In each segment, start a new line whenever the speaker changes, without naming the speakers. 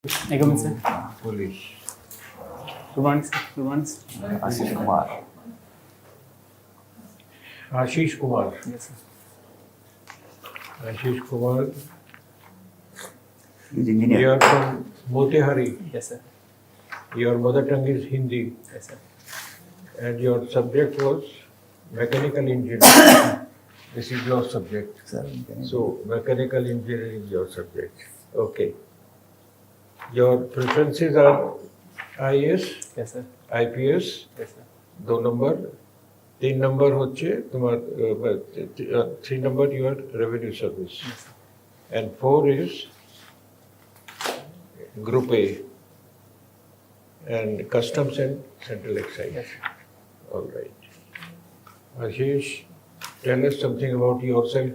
Come sir.
Police.
Good morning, sir. Good morning, sir.
AASHISH Kumar.
AASHISH Kumar.
Yes, sir.
AASHISH Kumar.
He's
You
engineer.
are from Motihari.
Yes, sir.
Your mother tongue is Hindi.
Yes, sir.
And your subject was mechanical engineering. This is your subject.
Sir,
So, mechanical engineering is your subject. Okay. Your preferences are IAS,
Yes, sir.
IPS,
Yes, sir.
2 number, 3 number হচ্ছে তোমার 3 number your revenue service.
Yes, sir.
And 4 is Group A and Customs and Central Excise.
Yes, sir.
All right. Ashish, tell us something about yourself.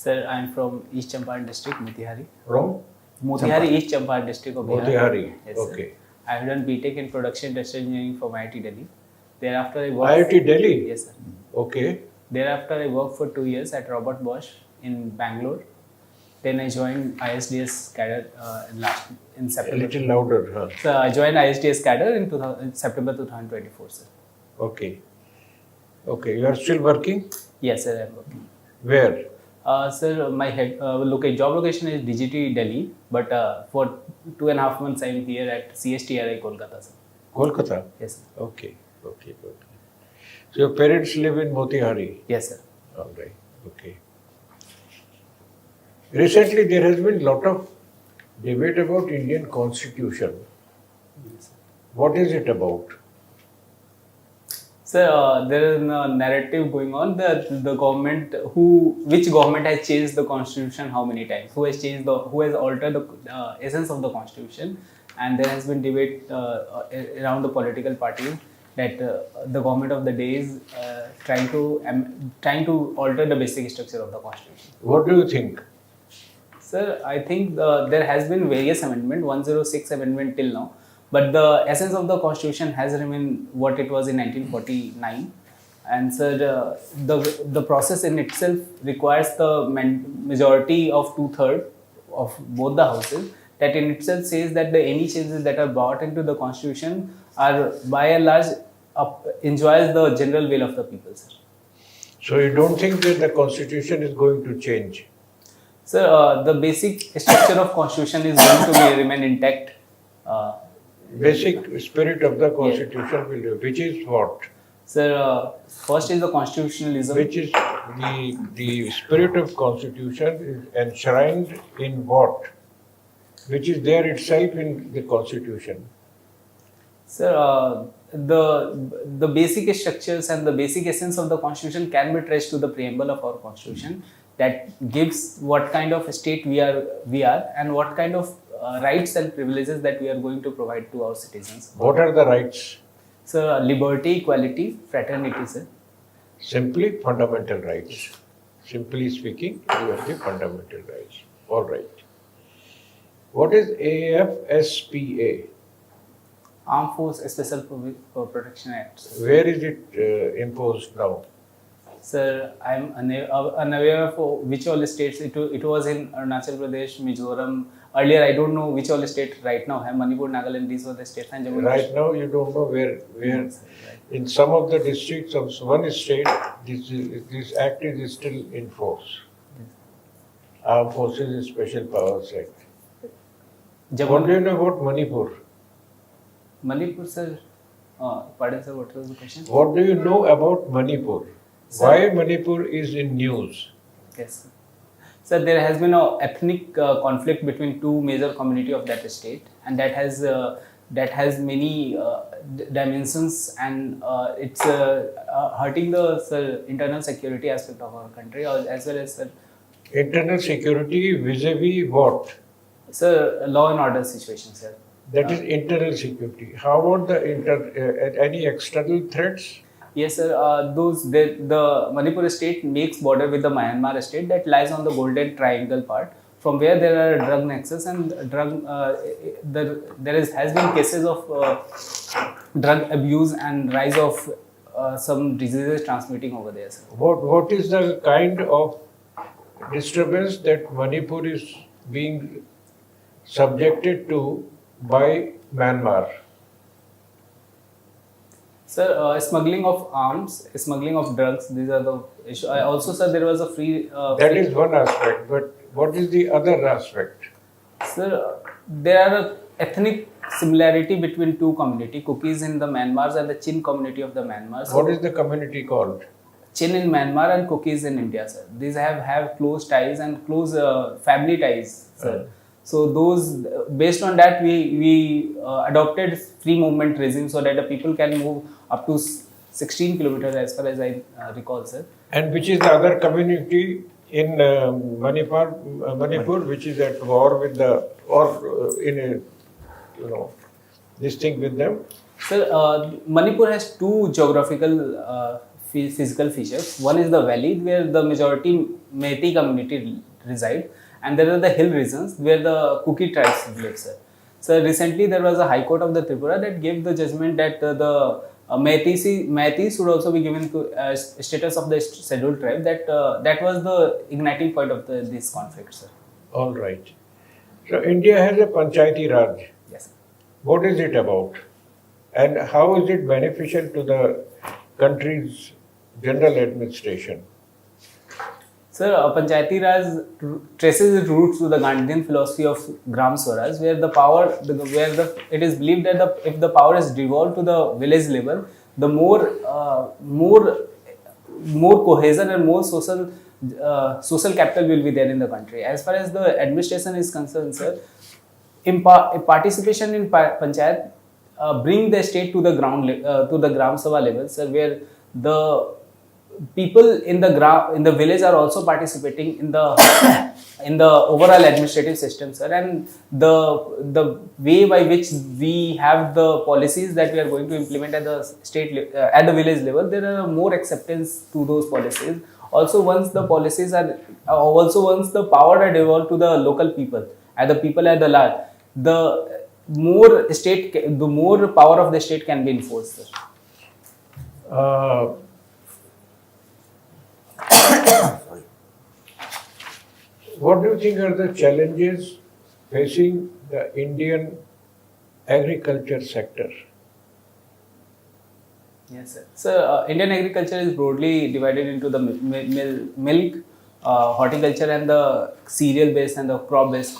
Sir, I am from East Champaran district, Motihari.
From
Motihari, East Champaran district of Bihar.
Motihari.
Yes,
Okay.
sir. I have done BTech in Production Industrial Engineering from IIT Delhi. Thereafter, I worked.
IIT Delhi?
Yes, sir.
Okay.
Thereafter, I worked for 2 years at Robert Bosch in Bangalore. Then I joined ISDS cadre in
A
September.
little louder, huh?
So I joined ISDS cadre in September 2024, sir.
Okay. Okay. You are still working?
Yes, sir, I am working.
Where?
Sir, my job location is DGT Delhi, but for 2.5 months I am here at CSTRI Kolkata, sir.
Kolkata?
Yes, sir.
Okay. Okay. Okay. So your parents live in Motihari?
Yes, sir.
All right. Okay. Recently, there has been a lot of debate about Indian Constitution.
Yes, sir.
What is it about?
Sir, there is a narrative going on that the government, which government has changed the constitution how many times? Who has altered the essence of the constitution? And there has been debate around the political parties that the government of the day is trying to alter the basic structure of the constitution.
What do you think?
Sir, I think there has been various amendment, 106 amendment till now, but the essence of the constitution has remained what it was in 1949. And sir, the process in itself requires the majority of 2/3 of both the houses. That in itself says that any changes that are brought into the constitution are by and large enjoys the general will of the people, sir.
So you don't think that the constitution is going to change?
Sir, the basic structure of constitution is going to remain intact.
Basic spirit of the constitution will, which is what?
Sir, first is the constitutionalism.
Which is the spirit of constitution is enshrined in what? Which is there itself in the constitution.
Sir, the basic structures and the basic essence of the constitution can be traced to the preamble of our constitution that gives what kind of state we are and what kind of rights and privileges that we are going to provide to our citizens.
What are the rights?
Sir, liberty, equality, fraternity, sir.
Simply fundamental rights. Simply speaking, you have the fundamental rights. All right. What is AFSPA?
Armed Force Special Protection Act.
Where is it imposed now?
Sir, I am unaware of which all states it was in Arunachal Pradesh, Mizoram. Earlier, I don't know which all states right now have Manipur, Nagaland. These were the states. And Jammu
Right now, you don't know where.
Yes, sir, right.
In some of the districts of one state, this act is still in force. Armed Forces Special Powers Act. What do you know about Manipur?
Manipur, sir. Pardon, sir. What was the question?
What do you know about Manipur?
Sir.
Why Manipur is in news?
Yes, sir. Sir, there has been an ethnic conflict between two major community of that state, and that has many dimensions, and it's hurting the internal security aspect of our country, as well as
Internal security vis-a-vis what?
sir, law and order situation, sir.
That is internal security. How about the any external threats?
Yes, sir. The Manipur state makes border with the Myanmar state that lies on the Golden Triangle part, from where there are drug nexus and there has been cases of drug abuse and rise of some diseases transmitting over there, sir.
What is the kind of disturbance that Manipur is being subjected to by Myanmar?
Sir, smuggling of arms, smuggling of drugs, these are the issues. Also, sir, there was a free.
That is one aspect, but what is the other aspect?
Sir, there are a ethnic similarity between two community, Cookies in the Myanmar and the Chin community of the Myanmar. So,
What is the community called?
Chin in Myanmar and Cookies in India, sir. These have close ties and close family ties, sir. So those, based on that, we adopted free movement regime so that the people can move up to 16 kilometers as far as I recall, sir.
And which is the other community in Manipur, which is at war with the, or in a, this thing with them?
Sir, Manipur has two geographical physical features. One is the valley where the majority Meitei community reside, and there are the hill regions where the Kuki tribes live, sir. So recently there was a High Court of the Tripura that gave the judgment that the Meitei should also be given to status of the scheduled tribe. That was the igniting point of this conflict, sir.
All right. So India has a Panchayati Raj.
Yes, sir.
What is it about? And how is it beneficial to the country's general administration?
Sir, Panchayati Raj traces its roots to the Gandhian philosophy of Gram Swaraj, where it is believed that if the power is devolved to the village level, the more cohesion and more social capital will be there in the country. As far as the administration is concerned, sir, participation in Panchayat bring the state to the ground to the Gram Sabha level, sir, where the people in the village are also participating in the in the overall administrative system, sir, and the way by which we have the policies that we are going to implement at the at the village level, there are more acceptance to those policies. Also, once the power are devolved to the local people, at the people at the large, the more power of the state can be enforced, sir.
What do you think are the challenges facing the Indian agriculture sector?
Yes, sir. So, Indian agriculture is broadly divided into the milk, horticulture, and the cereal-based and the crop-based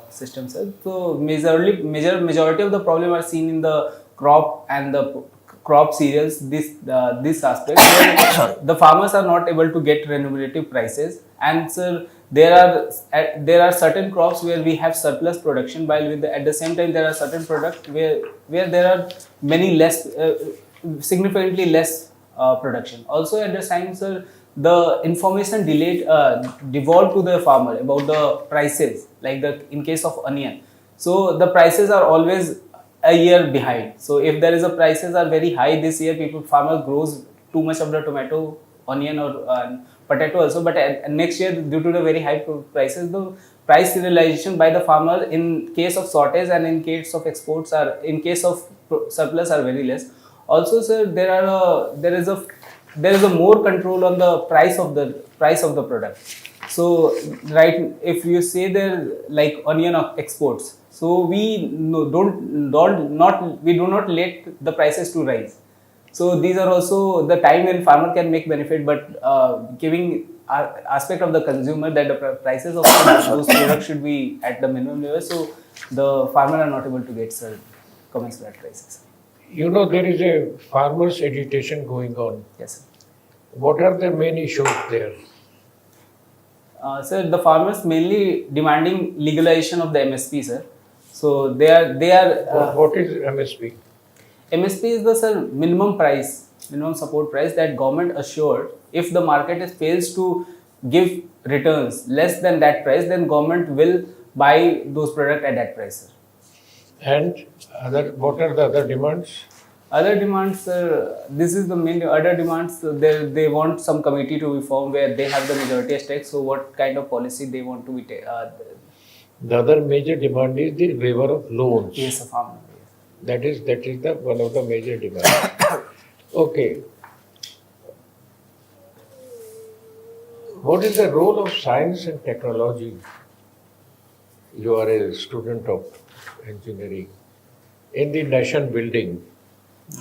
system, sir. So, majority of the problem are seen in the crop and the crop cereals. This aspect where the farmers are not able to get remunerative prices, and sir, there are certain crops where we have surplus production, while at the same time there are certain products where there are significantly less production. Also at the time, sir, the information devolved to the farmer about the prices, like in case of onion. So the prices are always a year behind. So if there is a prices are very high this year, farmer grows too much of the tomato, onion, or potato also, but next year due to the very high prices, the price realization by the farmer in case of shortage and in case of exports in case of surplus are very less. Also, sir, there is a more control on the price of the product. So right, if you say there like onion exports, so we do not let the prices to rise. So these are also the time when farmer can make benefit, but giving aspect of the consumer that the prices of those products should be at the minimum level, so the farmer are not able to get commensurate prices.
You know, there is a farmers' agitation going on.
Yes, sir.
What are the main issues there?
Sir, the farmers mainly demanding legalization of the MSP, sir. So they are.
What is MSP?
MSP is the minimum support price that government assured. If the market fails to give returns less than that price, then government will buy those products at that price, sir.
And what are the other demands?
Other demands, this is the main other demands. They want some committee to be formed where they have the majority stake. So what kind of policy they want to be
the other major demand is the waiver of loans.
Yes, farmer.
That is the one of the major demands. Okay. What is the role of science and technology you are a student of engineering. In the nation building,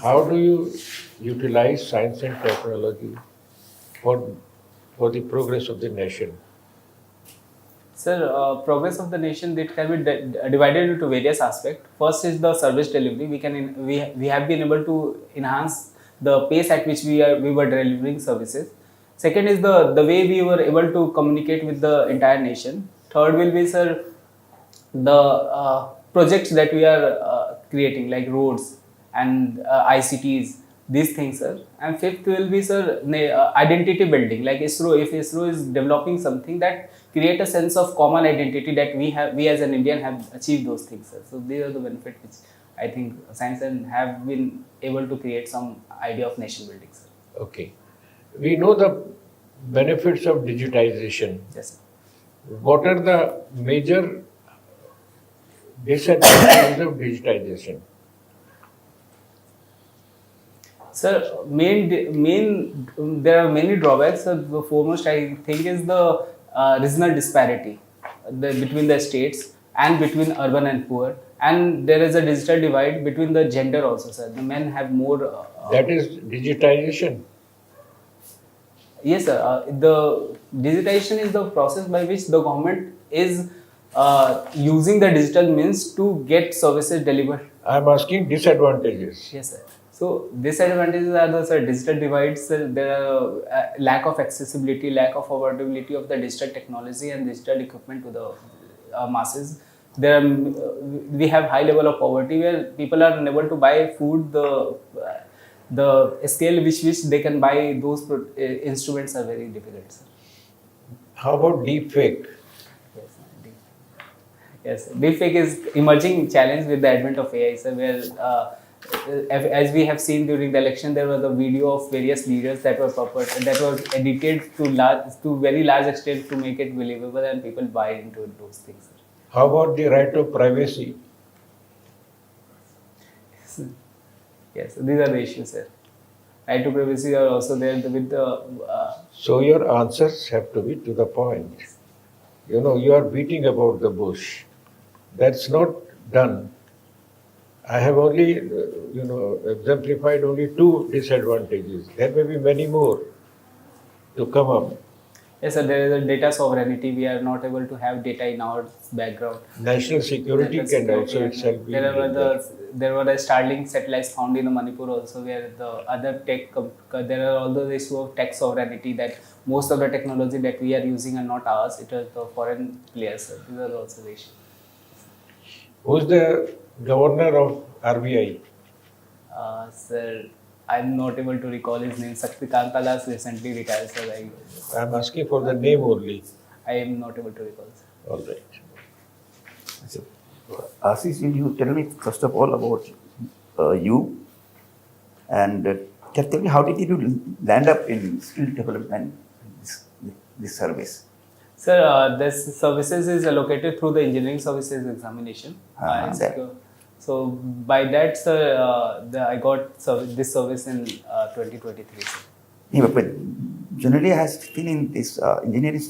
how do you utilize science and technology for, for the progress of the nation?
Sir, progress of the nation, it can be divided into various aspects. First is the service delivery. We have been able to enhance the pace at which we were delivering services. Second is the way we were able to communicate with the entire nation. Third will be, sir, the projects that we are creating, like roads and ICTs, these things, sir. And fifth will be, sir, identity building, like ISRO. If ISRO is developing something that create a sense of common identity, that we as an Indian have achieved those things, sir. So these are the benefits which I think science and have been able to create some idea of nation building, sir.
Okay. We know the benefits of digitization.
Yes, sir.
What are the major disadvantages of digitization?
Sir, there are many drawbacks. The foremost, I think, is the regional disparity between the states and between urban and poor. And there is a digital divide between the gender also, sir. The men have more.
That is digitization.
Yes, sir. The digitization is the process by which the government is using the digital means to get services delivered.
I am asking disadvantages.
Yes, sir. So disadvantages are the, sir, digital divides. There are lack of accessibility, lack of affordability of the digital technology and digital equipment to the masses. We have high level of poverty where people are unable to buy food. The scale which they can buy those instruments are very difficult, sir.
How about deep fake?
Yes, deepfake is emerging challenge with the advent of AI, sir, where as we have seen during the election, there was a video of various leaders that were edited to very large extent to make it believable, and people buy into those things, sir.
How about the right of privacy?
Yes, these are the issues, sir. Right to privacy are also there with the.
So your answers have to be to the point. You know, you are beating about the bush. That's not done. I have only, exemplified only two disadvantages. There may be many more to come up.
Yes, sir. There is a data sovereignty. We are not able to have data in our background.
National security can also itself be.
There were the Starlink satellites found in Manipur also, where the other there are all the issues of tech sovereignty, that most of the technology that we are using are not ours. It is the foreign players. Sir. These are also the issues.
Who's the governor of RBI?
Sir, I'm not able to recall his name. Saktikant Alas recently retired, sir.
I'm asking for the name only.
I am not able to recall, sir.
All right.
So, Ashish, you tell me first of all about you, and tell me how did you land up in skill development, this service?
Sir, this services is allocated through the engineering services examination. So by that, sir, I got this service in 2023. Sir.
Yeah, but generally, I have seen in this engineering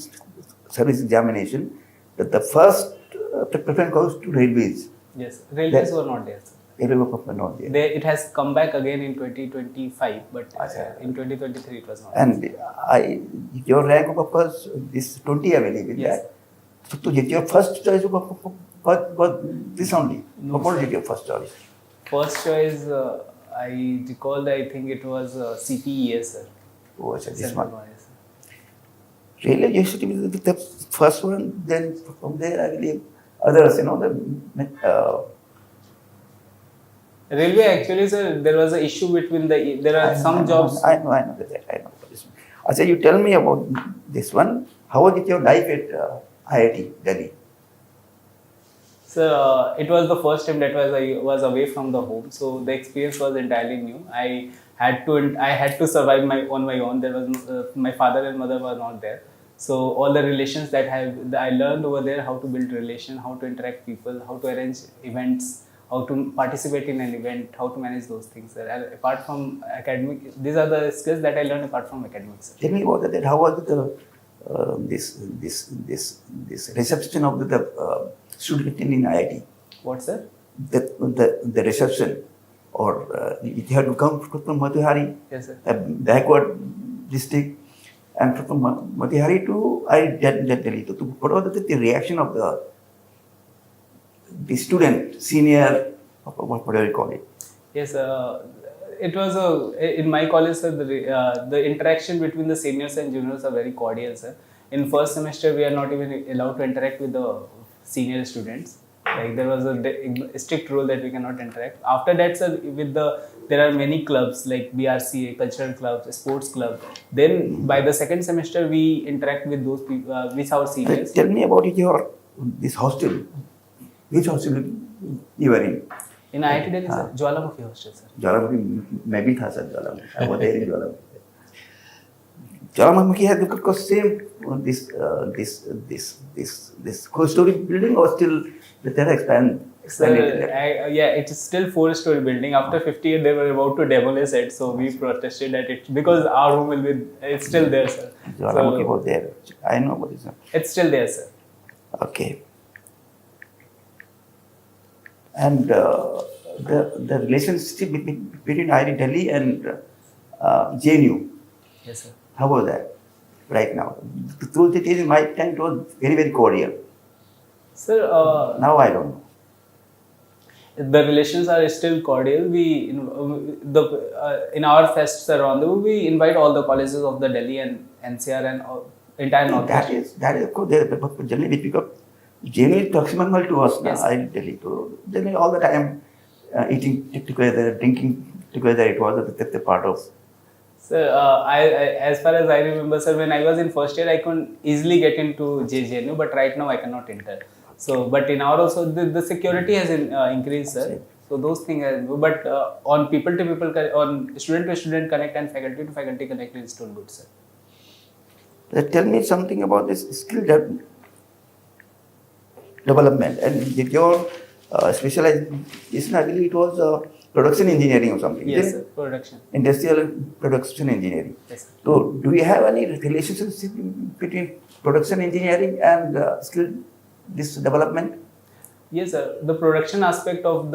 service examination that the first preference goes to railways.
Yes, railways were not there, sir.
Railways were not there.
It has come back again in 2025, but in 2023 it was not.
And your rank of course is 20, I believe.
Yes.
So your first choice was this only.
No,
what was your first choice?
First choice, I recall, I think it was CPES, sir.
Oh, this
Central
one.
Noise, sir.
Railway used to be the first one, then from there I believe others,
Railway, actually, sir, there was an issue between there are some jobs.
I know that. I know this one. Achha, you tell me about this one. How was it your life at IIT Delhi?
So it was the first time that I was away from the home, so the experience was entirely new. I had to survive on my own. There was my father and mother were not there, so all the relations that I learned over there, how to build relation, how to interact people, how to arrange events, how to participate in an event, how to manage those things. And apart from academic, these are the skills that I learned apart from academics.
Tell me about that. How was this reception of the student in IIT.
What, sir?
The reception, or it had to come from Matihari,
Yes, sir.
a backward district, and from Matihari to Delhi. So what was the reaction of the student, senior, whatever you call it?
Yes, it was in my college, sir. The interaction between the seniors and juniors are very cordial, sir. In first semester, we are not even allowed to interact with the senior students. Like there was a strict rule that we cannot interact. After that, sir, there are many clubs like BRCA, cultural clubs, sports club. Then by the second semester, we interact with those people, with our seniors.
Tell me about this hostel. Which hostel you were in?
In IIT Delhi, sir, Jwalamukhi hostel, sir.
ज्वालामुखी मैं भी था sir Jwalamukhi. I was there in Jwalamukhi. Jwalamukhi had the same this four-story building, or still the expanded?
Yeah, it is still 4-story building. After 50 years, they were about to demolish it, so we protested at it because our room will be. It's still there, sir.
Jwalamukhi was there. I know what is it.
It's still there, sir.
Okay. And the relationship between IIT Delhi and JNU.
Yes, sir.
How was that right now? Through the days in my time, it was very, very cordial.
Sir,
Now I don't know.
the relations are still cordial. We in our fest, sir, rendezvous, we invite all the colleges of the Delhi and NCR and entire Northeast.
That is of course there, but generally we pick up JNU is proximal to us now.
Yes.
IIT Delhi, so generally all the time eating together, drinking together. It was the part of.
Sir, as far as I remember, sir, when I was in first year, I could easily get into JNU, but right now I cannot enter. So, but in our also, the security has increased, sir. So those things, but on people to people, on student to student connect and faculty to faculty connect is still good, sir.
Tell me something about this skill development and your specialization. I believe it was production engineering or something.
Yes, sir. Production.
Industrial production engineering.
Yes, sir.
So, do you have any relationship between production engineering and this development?
Yes, sir. The production aspect of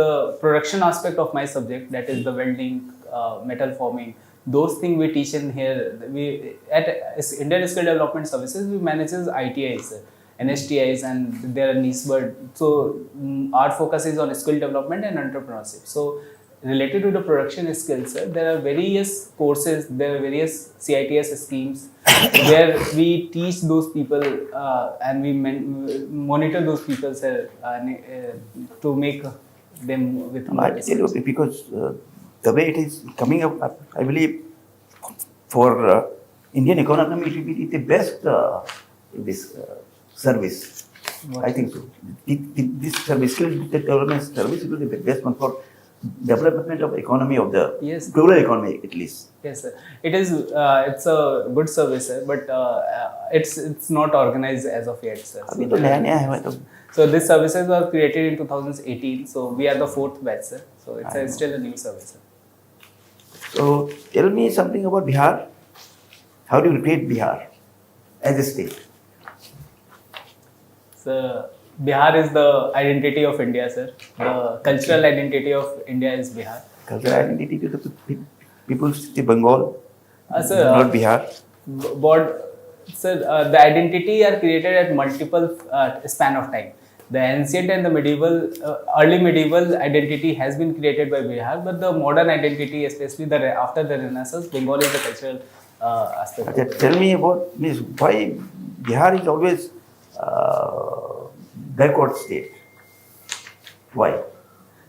my subject, that is the welding, metal forming, those things we teach in here. We at Indian Skill Development Services we manages ITIs, sir, NSTIs, and there are NISBED. So our focus is on skill development and entrepreneurship. So related to the production skills, sir, there are various courses, there are various CITS schemes where we teach those people and we monitor those people, sir, to make them with more
I tell you, because the way it is coming up, I believe for Indian economy it will be the best this service. I think so. This service, skill development service, will be the best one for development of economy of the rural economy at least.
Yes, sir. It is. It's a good service, sir, but it's not organized as of yet, sir.
अभी तो नया है तो.
So these services were created in 2018. So we are the 4th batch, sir. So it's still a new service, sir.
So tell me something about Bihar. How do you rate Bihar as a state?
So Bihar is the identity of India, sir. The cultural identity of India is Bihar.
Cultural identity to the people of Bengal,
Sir,
not Bihar.
Sir, the identity are created at multiple span of time. The ancient and the medieval, early medieval identity has been created by Bihar, but the modern identity, especially after the Renaissance, Bengal is the cultural aspect.
Okay, tell me about why Bihar is always backward state. Why?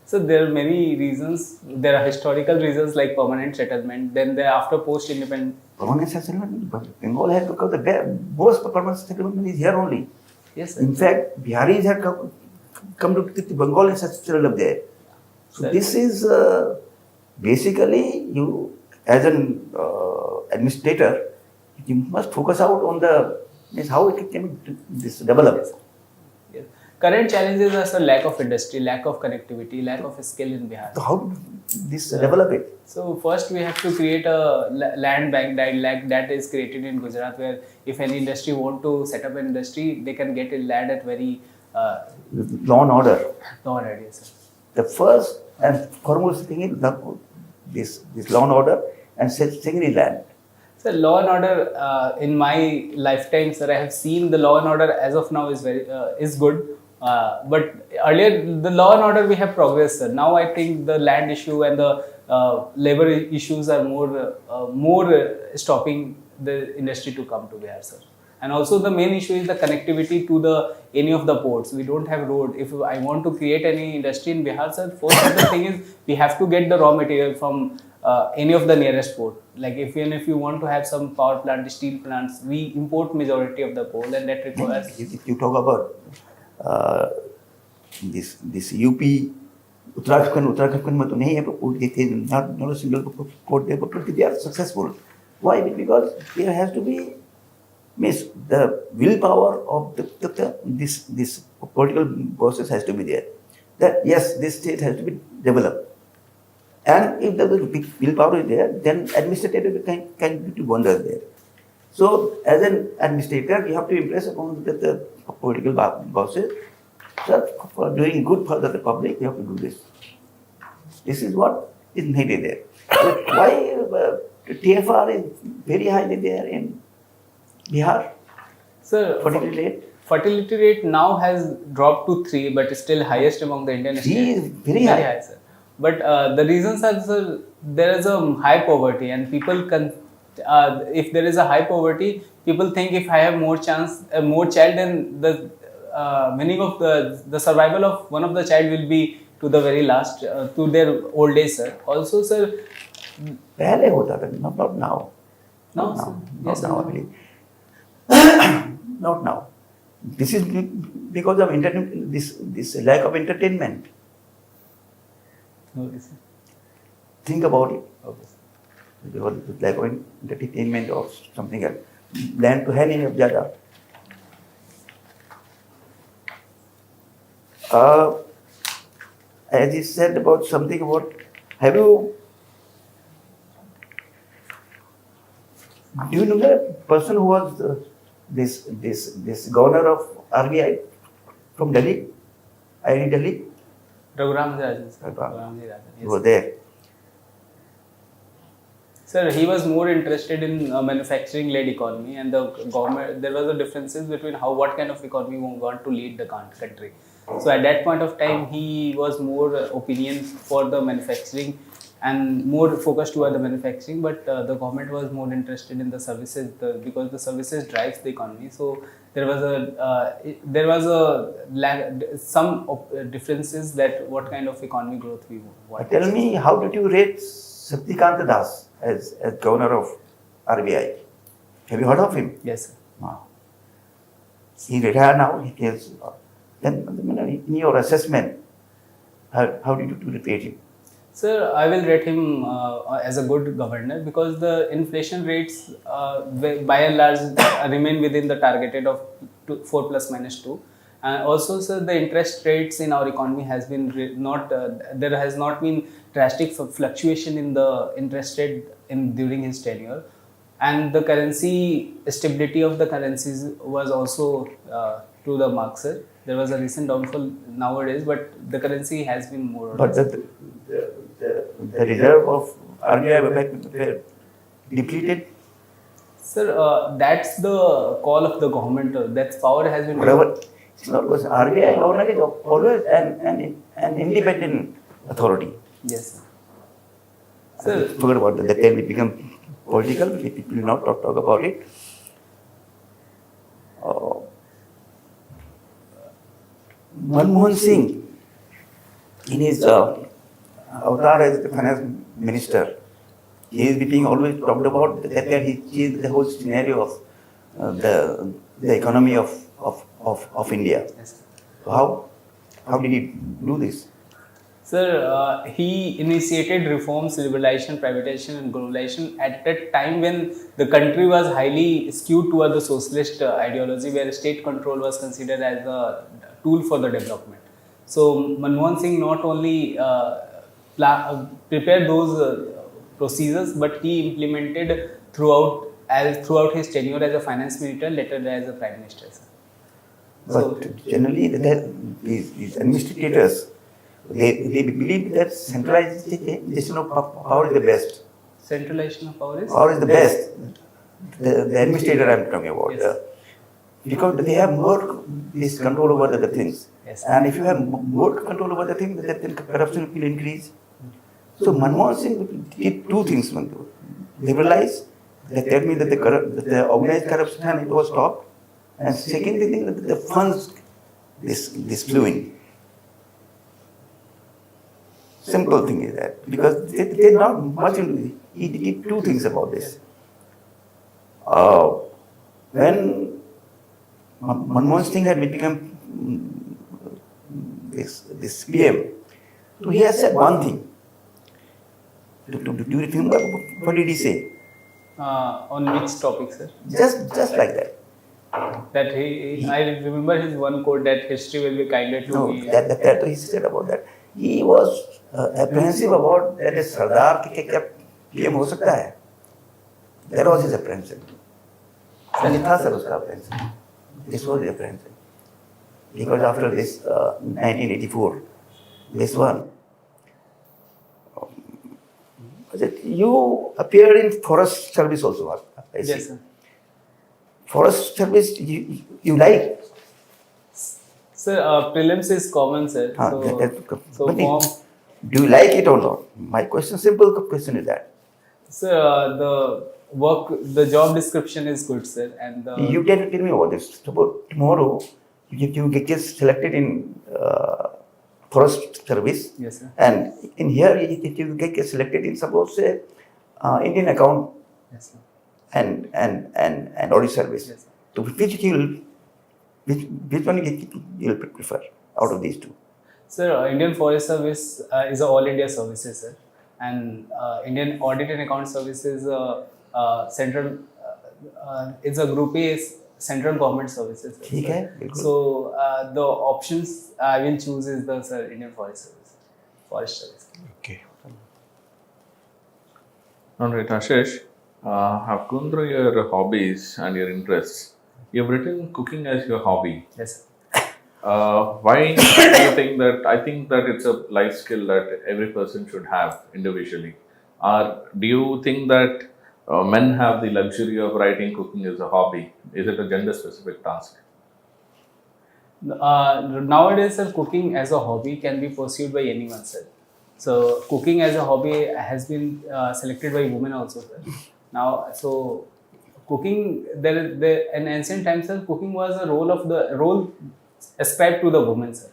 So there are many reasons. There are historical reasons like permanent settlement. Then after post-independence.
Permanent settlement. Bengal has become the most permanent settlement is here only.
Yes, sir.
In fact, Biharis have come to Bengal and settled up there. So
Sir.
this is basically you as an administrator, you must focus out on the how it can this develop.
Yes. Yes. Current challenges are sir, lack of industry, lack of connectivity, lack of skill in Bihar.
So how do this develop it?
So first we have to create a land bank that is created in Gujarat, where if any industry want to set up an industry, they can get a land at very
law and order.
No idea, sir.
The first and foremost thing is this law and order, and secondly land.
Sir, law and order in my lifetime, sir, I have seen the law and order as of now is good. But earlier, the law and order we have progressed, sir. Now I think the land issue and the labor issues are more stopping the industry to come to Bihar, sir. And also the main issue is the connectivity to any of the ports. We don't have road. If I want to create any industry in Bihar, sir, first of the thing is we have to get the raw material from any of the nearest port. Like even if you want to have some power plant, steel plants, we import majority of the coal, and that requires.
If you talk about this UP, Uttarakhand में तो नहीं है port देते, not a single port there, but they are successful. Why? Because there has to be the willpower of this political process has to be there. That yes, this state has to be developed. And if the willpower is there, then administrative can do wonders there. So, as an administrator, you have to impress upon the political bosses. So, for doing good for the public, you have to do this. This is what is needed there. So why TFR is very highly there in Bihar?
Sir, fertility rate now has dropped to 3, but still highest among the Indian states.
3 is very high,
sir. But the reasons are, sir, there is a high poverty, and people if there is a high poverty, people think if I have more child, then the meaning of the survival of one of the child will be to the very last, to their old age, sir. Also, sir.
पहले होता था, not now.
Not
now, I believe. Not now. This is because of this lack of entertainment.
Okay, sir.
Think about it.
Okay.
Because lack of entertainment or something else. Land to है नहीं अब ज़्यादा. As he said about something about, do you know the person who was this governor of RBI from Delhi? Delhi?
Raghuram Rajan, sir. Raghuram Rajan.
He was there.
Sir, he was more interested in manufacturing-led economy, and the government. There was a differences between what kind of economy we want to lead the country. So at that point of time, he was more opinion for the manufacturing and more focused toward the manufacturing. But the government was more interested in the services because the services drives the economy. So there was some differences that what kind of economic growth we want.
Tell me, how did you rate Shaktikant Das as governor of RBI? Have you heard of him?
Yes, sir.
No. He retired now. He tells. Then, in your assessment, how did you rate him?
Sir, I will rate him as a good governor because the inflation rates by and large remain within the targeted of 4 ± 2. And also, sir, the interest rates in our economy has been there has not been drastic fluctuation in the interest rate during his tenure. And the currency stability of the currencies was also to the mark, sir. There was a recent downfall nowadays, but the currency has been more or less.
But the reserve of RBI were depleted.
Sir, that's the call of the government. That power has been.
Whatever. Because RBI governor is always an independent authority.
Yes, sir.
Forget about that. Then we become political. We will not talk about it. Manmohan Singh, in his avatar as the finance minister, he is being always talked about that he changed the whole scenario of the economy of India.
Yes.
So how did he do this?
Sir, he initiated reforms, liberalization, privatization and globalization at a time when the country was highly skewed toward the socialist ideology, where state control was considered as a tool for the development. So Manmohan Singh not only prepared those procedures, but he implemented throughout his tenure as a finance minister, later as a prime minister. Sir.
But generally, these administrators, they believe that centralization of power is the best.
Centralization of power is?
Power is the best. The administrator I'm talking about.
Yes.
Because they have more this control over the things.
Yes.
And if you have more control over the things, then corruption will increase. So Manmohan Singh did two things. Liberalize, that means that the organized corruption it was stopped. And second thing, that the funds this flew in. Simple thing is that because they're not much into it. He did two things about this. When Manmohan Singh had become this PM, so he has said one thing. Do you remember what did he say?
On which topic, sir?
Just like that.
That I remember his one quote that history will be kinder to
No,
me.
that he said about that. He was apprehensive about that a Sardar के PM हो सकता है. That was his apprehension. ये था sir उसका apprehension. This was his apprehension. Because after this 1984, this one, you appeared in forest service also. I see.
Yes, sir.
Forest service you like?
Sir, prelims is common, sir. So
But
form,
do you like it or not? My question, simple question is that.
sir, the job description is good, sir, and
You can tell me about this. Suppose tomorrow you get selected in forest service,
yes, sir.
and in here you get selected in suppose say Indian account
Yes, sir.
and audit service.
Yes, sir.
So which one you'll prefer out of these two?
Sir, Indian Forest Service is a all India services, sir, and Indian Audit and Account Services central. It's a group A is central government services. Sir.
ठीक है, बिल्कुल.
So the options I will choose is the sir Indian Forest Service, Forest Service.
Okay.
All right, Ashish, I've gone through your hobbies and your interests. You've written cooking as your hobby.
Yes, sir.
Why do you think that? I think that it's a life skill that every person should have individually. Or do you think that men have the luxury of writing cooking as a hobby? Is it a gender-specific task?
Nowadays, sir, cooking as a hobby can be pursued by anyone, sir. So, cooking as a hobby has been selected by women also, sir. Now, so cooking in ancient times, sir, cooking was a role ascribed to the women, sir.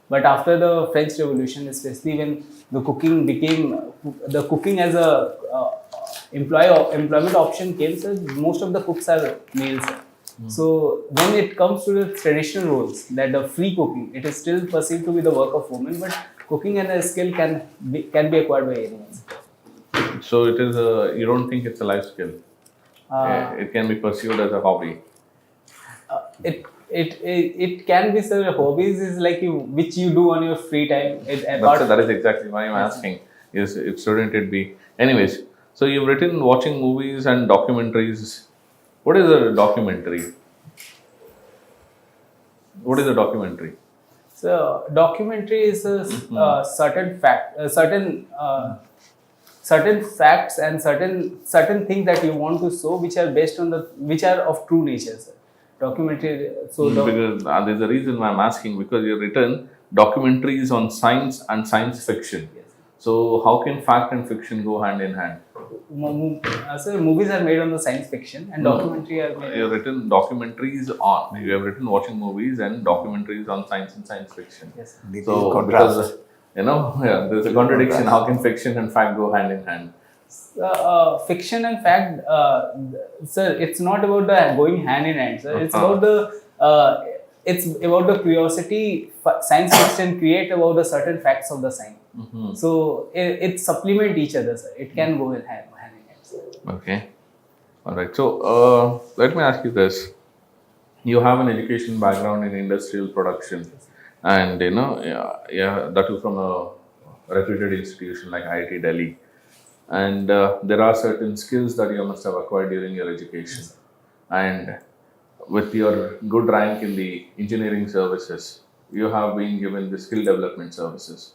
But after the French Revolution, especially when the cooking as a employment option came, sir, most of the cooks are males, sir. So when it comes to the traditional roles, that the free cooking, it is still perceived to be the work of women, but cooking as a skill can be acquired by anyone.
So it is you don't think it's a life skill? It can be pursued as a hobby.
It can be, sir. Hobbies is like which you do on your free time.
That is exactly why I'm asking. Shouldn't it be? Anyways, so you've written watching movies and documentaries. What is a documentary? What is a documentary?
So documentary is a certain facts and certain things that you want to show, which are based on which are of true nature, sir. Documentary. So
because there's a reason why I'm asking, because you've written documentaries on science and science fiction.
Yes.
So how can fact and fiction go hand in hand?
Sir, movies are made on the science fiction and documentary are made.
You've written documentaries on. You have written watching movies and documentaries on science and science fiction.
Yes.
So because there's a contradiction. How can fiction and fact go hand in hand?
Fiction and fact, sir, it's not about the going hand in hand, sir. It's about the curiosity science fiction create about the certain facts of the science. So it supplement each other, sir. It can go hand in hand, sir.
Okay. All right. So let me ask you this: you have an education background in industrial production, and that too from a reputed institution like IIT Delhi. And there are certain skills that you must have acquired during your education. And with your good rank in the engineering services, you have been given the skill development services.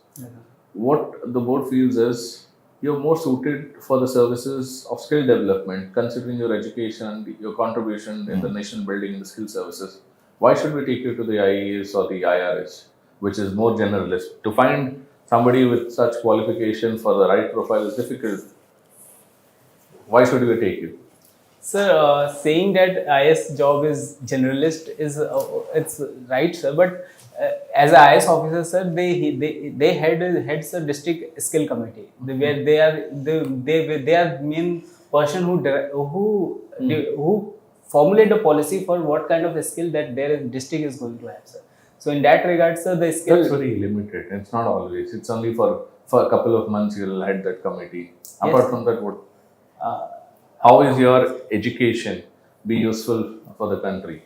What the board feels is you're more suited for the services of skill development, considering your education and your contribution in the nation building in the skill services. Why should we take you to the IAS or the IRS, which is more generalist? To find somebody with such qualification for the right profile is difficult. Why should we take you?
Sir, saying that IS job is generalist is it's right, sir. But as a IS officer, sir, they had a district skill committee where they are main person who formulate the policy for what kind of a skill that their district is going to have, sir. So in that regard, sir, the skill
That's very limited. It's not always. It's only for a couple of months you'll head that committee. Apart from that, what? How is your education be useful for the country?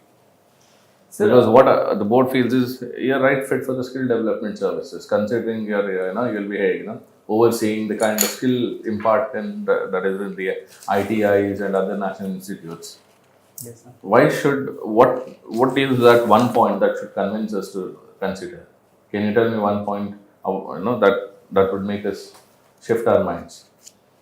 Sir,
Because what the board feels is you're right fit for the skill development services, considering you'll be overseeing the kind of skill imparted that is in the ITIs and other national institutes.
yes, sir.
Why should what is that one point that should convince us to consider? Can you tell me one point that would make us shift our minds?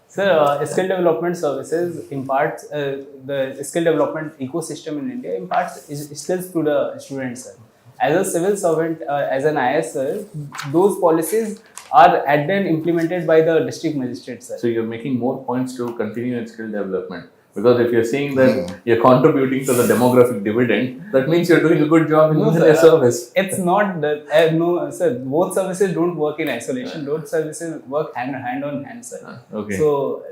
Sir, skill development services imparts the skill development ecosystem in India imparts skills to the students, sir. As a civil servant, as an IS, sir, those policies are at then implemented by the district magistrate, sir.
So you're making more points to continue in skill development. Because if you're saying that you're contributing to the demographic dividend, that means you're doing a good job in the service.
It's not that, no, sir, both services don't work in isolation. Both services work hand on hand, sir.
Okay.
So,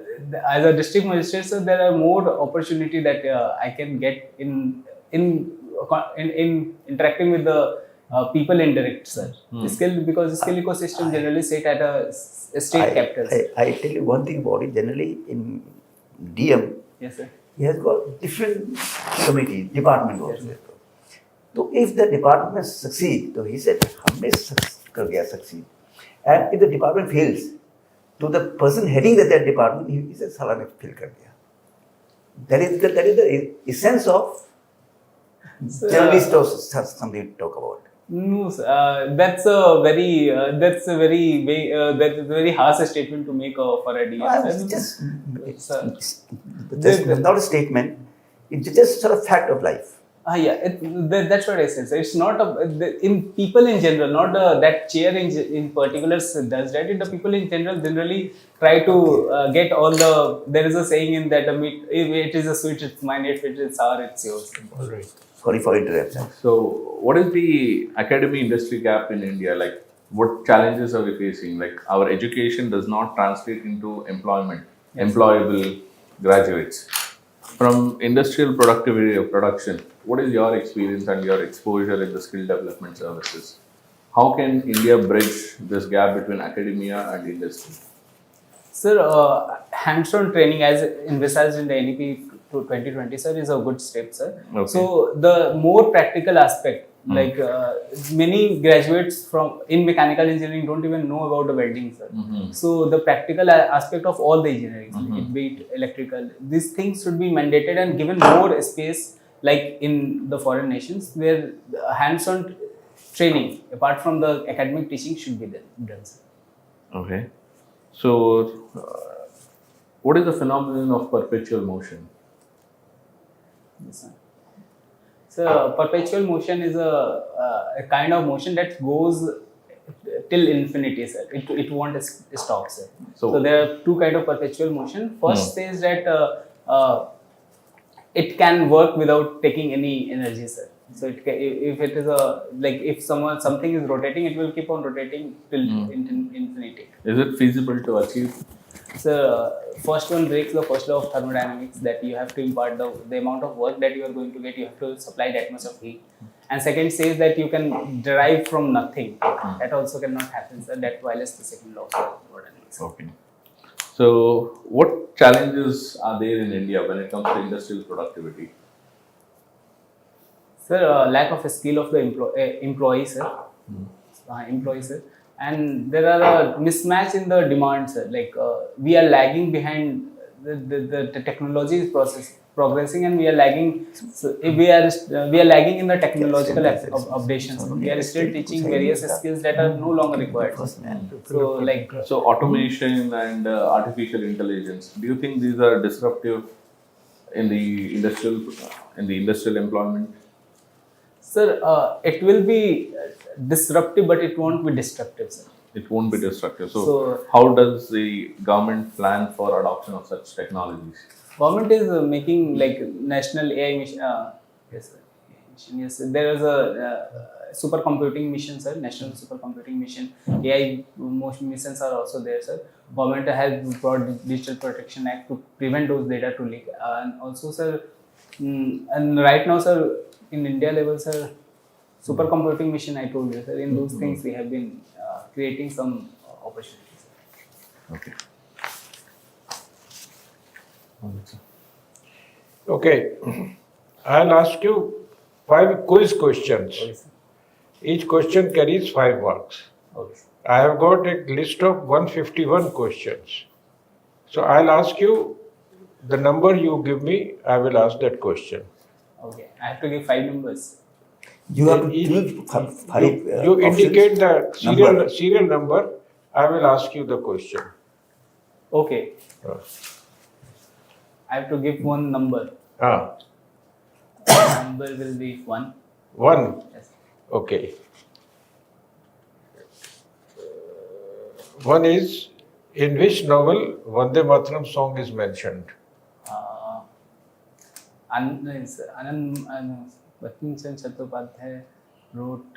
as a district magistrate, sir, there are more opportunity that I can get in interacting with the people in direct, sir. Because the skill ecosystem generally sit at a state capital.
I tell you one thing about it. Generally, in DM,
Yes, sir.
he has got different committees, department also. So if the department succeed, so he said, हमने succeed. And if the department fails, to the person heading that department, he says, साला ने fail कर दिया. That is the essence of journalist or something to talk about.
No, sir. That's a very harsh statement to make for a DM.
Just not a statement. It's just sort of fact of life.
That's what I said. So it's not in people in general, not that chair in particular does that. The people in generally try to get all the. There is a saying in that if it is a sweet, it's mine. If it is sour, it's yours.
All right.
Sorry for interruption.
So, what is the academy industry gap in India? Like, what challenges are we facing? Like, our education does not translate into employment, employable graduates. From industrial productivity or production, what is your experience and your exposure in the skill development services? How can India bridge this gap between academia and industry?
Sir, hands-on training as envisaged in the NEP to 2020, sir, is a good step, sir.
Okay.
So the more practical aspect, like many graduates in mechanical engineering don't even know about the welding, sir. So the practical aspect of all the engineering, be it electrical, these things should be mandated and given more space, like in the foreign nations, where hands-on training, apart from the academic teaching, should be done, sir.
Okay. So, what is the phenomenon of perpetual motion?
Yes, sir. So perpetual motion is a kind of motion that goes till infinity, sir. It won't stop, sir. So there are two kinds of perpetual motion. First says that it can work without taking any energy, sir. So if it is if something is rotating, it will keep on rotating till infinity.
Is it feasible to achieve?
So first one breaks the first law of thermodynamics, that you have to impart the amount of work that you are going to get, you have to supply that much of heat. And second says that you can derive from nothing. That also cannot happen, sir. That violates the second law of thermodynamics.
Okay. So, what challenges are there in India when it comes to industrial productivity?
Sir, lack of a skill of the employees, sir. Employees, sir. And there are a mismatch in the demand, sir. Like we are lagging behind the technology process. progressing and we are lagging. So if we are lagging in the technological updations. We are still teaching various skills that are no longer required. So like
So automation and artificial intelligence, do you think these are disruptive in the industrial employment?
sir, it will be disruptive, but it won't be destructive, sir.
It won't be destructive.
So-
how does the government plan for adoption of such technologies?
Government is making like national AI mission. Yes, sir. Mission, yes, sir. There is a supercomputing mission, sir. National supercomputing mission. AI most missions are also there, sir. Government has brought Digital Protection Act to prevent those data to leak. And also, sir, and right now, sir, in India level, sir, supercomputing mission. I told you, sir. In those things, we have been creating some opportunities.
Okay.
Okay, I'll ask you 5 quiz questions.
Okay, sir.
Each question carries 5 marks.
Okay, sir.
I have got a list of 151 questions. So I'll ask you the number you give me, I will ask that question.
Okay. I have to give 5 numbers.
You have to
Each-
give five.
You indicate the
Number.
serial number, I will ask you the question.
Okay.
Uh,
I have to give one number.
ah,
Number will be 1.
1.
Yes.
Okay. One is, in which novel Vande Mataram song is mentioned?
Anand Batinchan Chattopadhyay wrote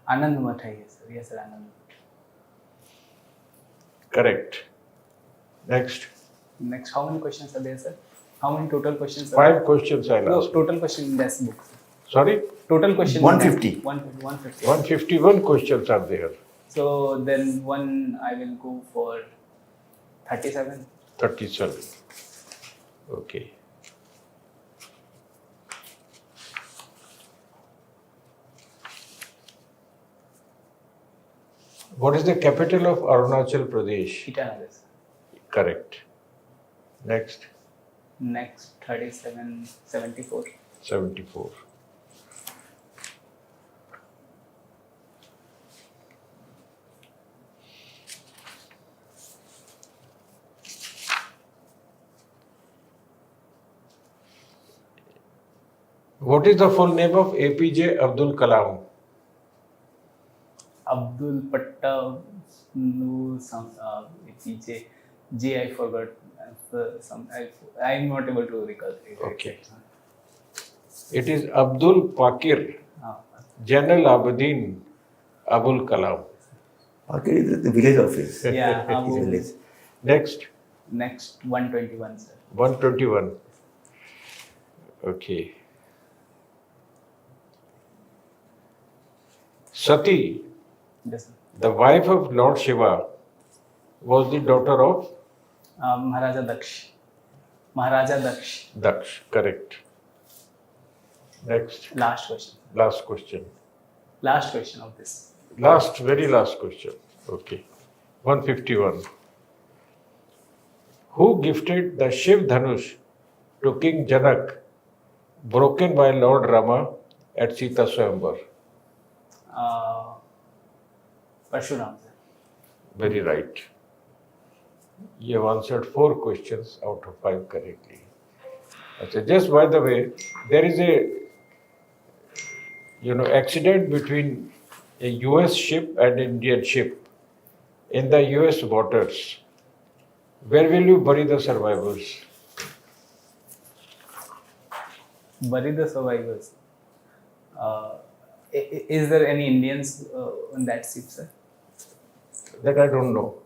Anand Mathai. Yes, sir. Anand.
Correct. Next.
Next, how many questions are there, sir? How many total questions are
5 questions I'll
No,
ask.
total question in this book. Sir.
Sorry?
Total question.
150.
150.
151 questions are there.
So then one I will go for 37.
37. Okay. What is the capital of Arunachal Pradesh?
Bidhannagar.
Correct. Next,
Next 37, 74.
74. What is the full name of APJ Abdul Kalam?
Abdul Patta, no, some PJ, J, I forgot. I'm not able to recall.
Okay. It is Abdul Pakir Jainal Abidin Abul Kalam.
Okay, the village office.
Yeah,
His
Abu,
village.
Next,
next 121, sir.
121. Okay. Sati,
Yes, sir.
the wife of Lord Shiva, was the daughter of
Maharaja Daksh. Maharaja Daksh.
Daksh. Correct. Next,
Last question.
last question.
Last question of this.
Last, very last question. Okay. 151. Who gifted the Shiv Dhanush to King Janak, broken by Lord Rama at Sita Swayamvar?
Parshuram, sir.
Very right. You have answered 4 questions out of 5 correctly. Okay, just by the way, there is a accident between a US ship and Indian ship in the US waters. Where will you bury the survivors?
Bury the survivors. Is there any Indians on that ship, sir?
That I don't know.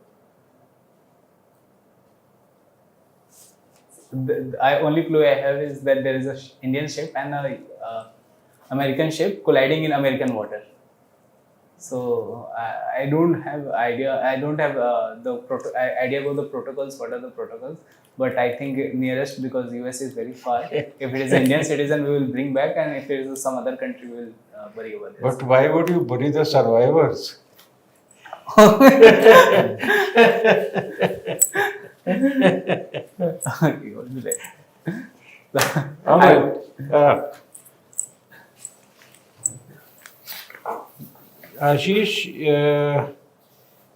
The only clue I have is that there is a Indian ship and a American ship colliding in American water. So I don't have idea. I don't have idea about the protocols. What are the protocols? But I think nearest, because US is very far. If it is an Indian citizen, we will bring back, and if it is some other country, we will bury over there.
But why would you bury the survivors?
Okay, all right.
All right. Ashish,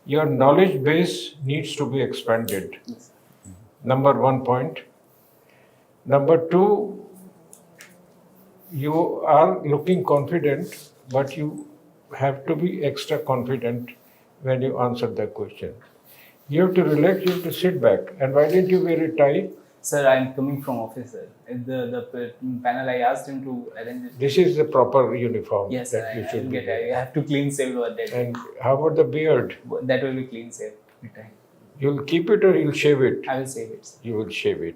your knowledge base needs to be expanded. Number 1 point. Number 2, you are looking confident, but you have to be extra confident when you answer the question. You have to relax, you have to sit back. And why didn't you wear a tie?
Sir, I'm coming from office, sir. The panel, I asked him to arrange it.
This is the proper uniform
Yes,
that
sir,
you
I
should
will
be
get
wearing.
it. I have to clean save over that.
And how about the beard?
That will be clean save. every time.
You'll keep it or you'll shave it?
I will save it, sir.
You will shave it.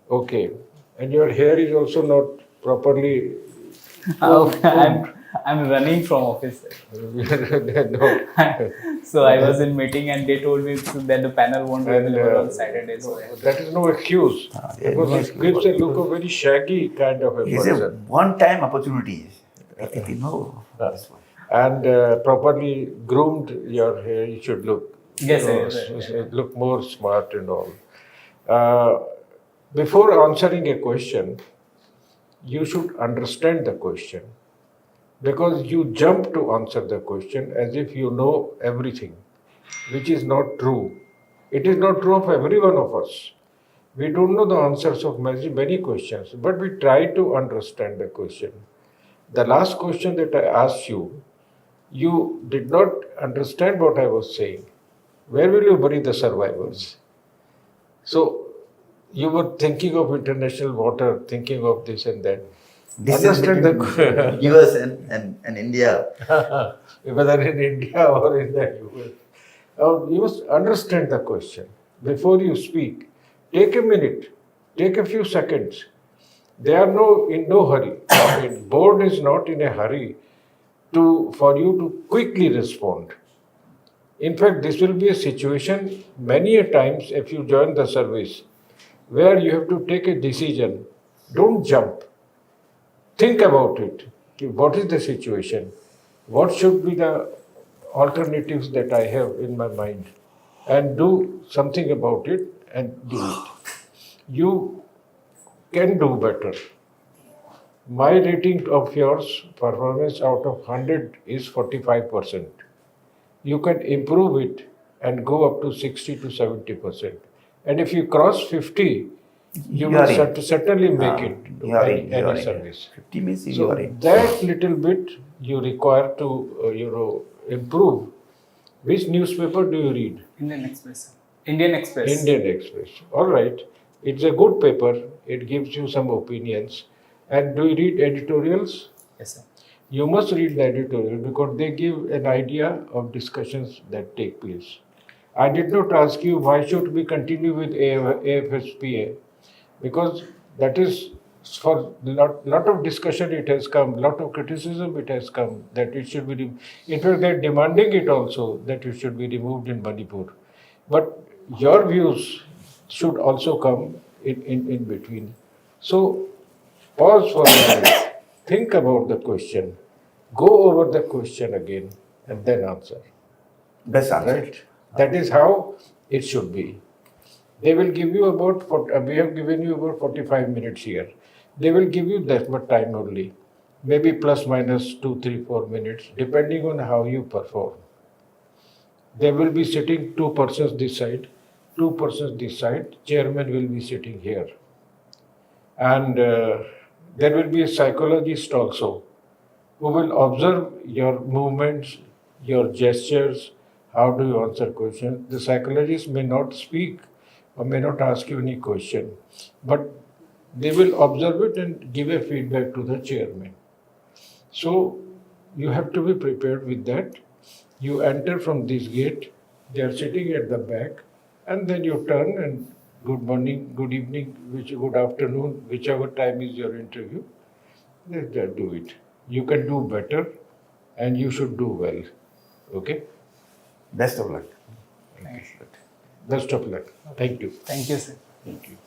Okay. And your hair is also not properly.
I'm running from office, sir.
No.
So I was in meeting and they told me that the panel won't be
And,
available on Saturday. So
That is no excuse.
yeah,
Because
no
it
excuse.
gives a look of very shaggy kind of a
It's a
person.
one-time opportunity. If you know.
And properly groomed your hair, you should look.
Yes, sir,
you know,
yes, sir.
look more smart and all. Before answering a question, you should understand the question. Because you jump to answer the question as if you know everything, which is not true. It is not true of every one of us. We don't know the answers of many questions, but we try to understand the question. The last question that I asked you, you did not understand what I was saying. Where will you bury the survivors? So you were thinking of international water, thinking of this and that.
This is
Understand
between
the
US and India.
whether in India or in the US. You must understand the question before you speak. Take a minute, take a few seconds. They are in no hurry. I mean, board is not in a hurry for you to quickly respond. In fact, this will be a situation many a times if you join the service where you have to take a decision. Don't jump. Think about it. What is the situation? What should be the alternatives that I have in my mind? And do something about it and do it. You can do better. My rating of yours performance out of 100 is 45%. You can improve it and go up to 60 to 70%. And if you cross 50, you will certainly make it to any service.
50 means you
So
are in.
that little bit you require to improve. Which newspaper do you read?
Indian Express, sir. Indian Express.
Indian Express. All right. It's a good paper. It gives you some opinions. And do you read editorials?
Yes, sir.
You must read the editorial because they give an idea of discussions that take place. I did not ask you why should we continue with AFSPA, because that is for lot of discussion it has come, lot of criticism it has come that it should be. In fact, they are demanding it also that it should be removed in Manipur. But your views should also come in between. So pause for a minute, think about the question, go over the question again, and then answer.
Best answer.
Right? That is how it should be. They will give you we have given you about 45 minutes here. They will give you that much time only. Maybe plus minus 2, 3, 4 minutes, depending on how you perform. They will be sitting 2 persons this side, 2 persons this side, chairman will be sitting here. And there will be a psychologist also who will observe your movements, your gestures, how do you answer questions. The psychologist may not speak or may not ask you any question, but they will observe it and give a feedback to the chairman. So you have to be prepared with that. You enter from this gate, they are sitting at the back, and then you turn and good morning, good evening, good afternoon, whichever time is your interview, they do it. You can do better and you should do well. Okay?
Best of luck.
Best of luck. Thank you.
Thank you, sir.
Thank you.